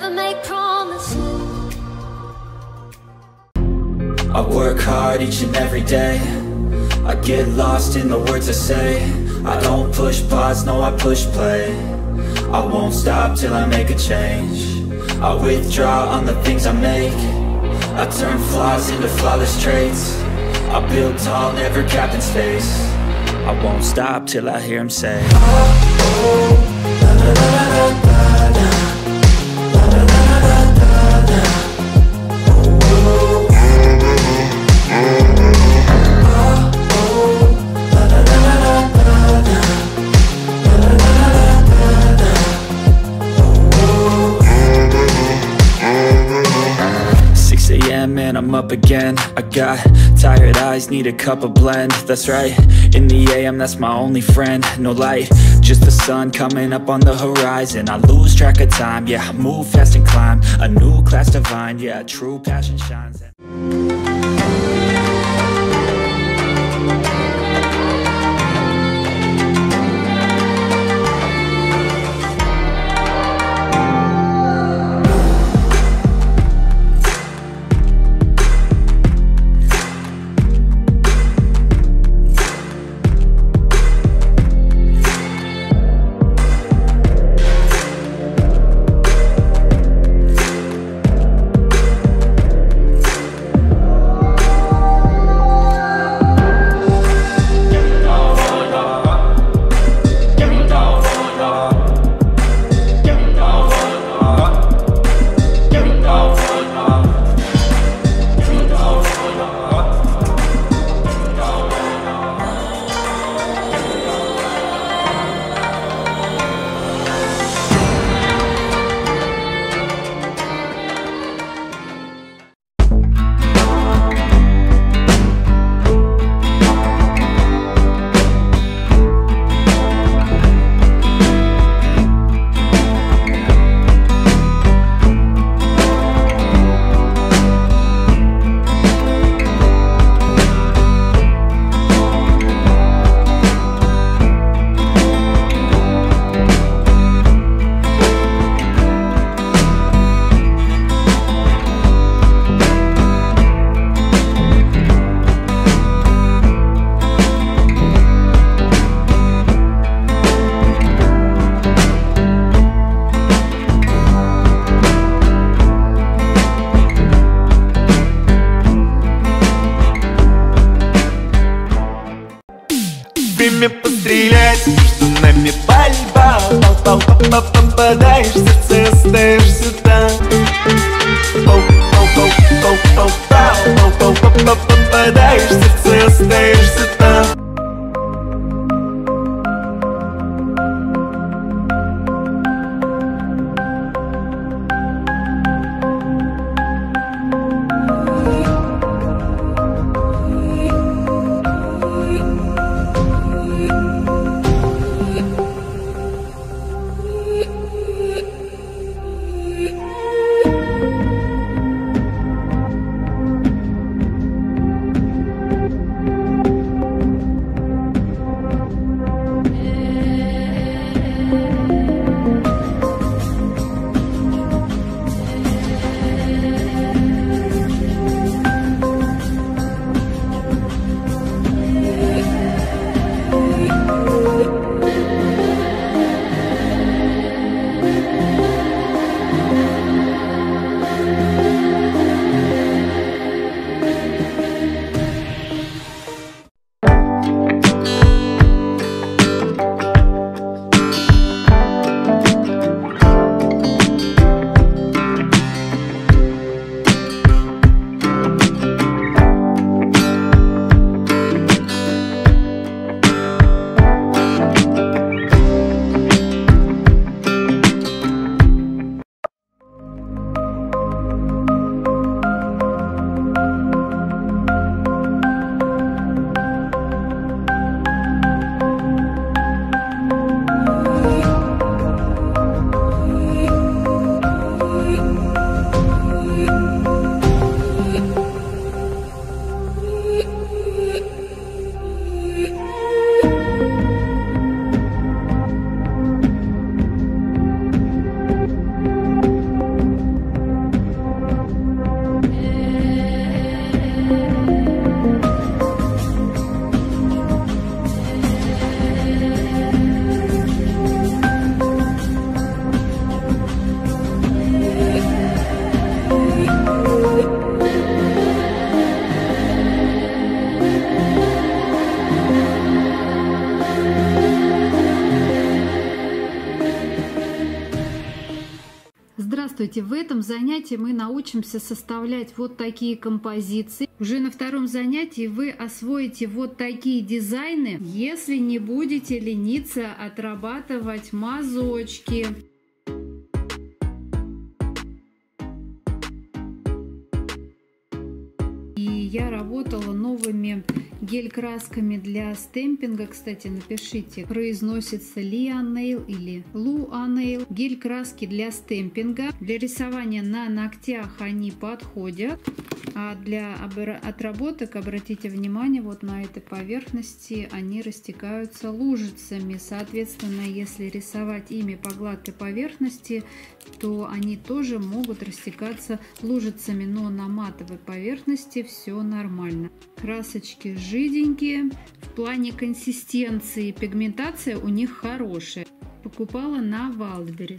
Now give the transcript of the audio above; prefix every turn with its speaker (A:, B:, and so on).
A: never make promises.
B: I work hard each and every day. I get lost in the words I say. I don't push pause, no, I push play. I won't stop till I make a change. I withdraw on the things I make. I turn flaws into flawless traits. I build tall, never capped in space. I won't stop till I hear him say, oh, oh, la la la la la la, la la la la la la, oh, oh, la la la la la la, la la la la la la, oh, 6 a.m. and I'm up again. I got tired eyes, need a cup of blend. That's right, in the AM, that's my only friend. No light, just the sun coming up on the horizon. I lose track of time, yeah, I move fast and climb a new class divine, yeah, true passion shines.
C: Время пострелять, между нами пальба. Попадаешь в сердце, остаешься там. Попадаешь в сердце, остаешься там.
D: Здравствуйте! В этом занятии мы научимся составлять вот такие композиции. Уже на втором занятии вы освоите вот такие дизайны, если не будете лениться отрабатывать мазочки. И я работала новыми гель-красками для стемпинга. Кстати, напишите, произносится Лианейл или Луанейл. Гель-краски для стемпинга. Для рисования на ногтях они подходят. А для отработок, обратите внимание, вот на этой поверхности они растекаются лужицами. Соответственно, если рисовать ими по гладкой поверхности, то они тоже могут растекаться лужицами, но на матовой поверхности все нормально. Красочки жиденькие. В плане консистенции пигментация у них хорошая. Покупала на Wildberries.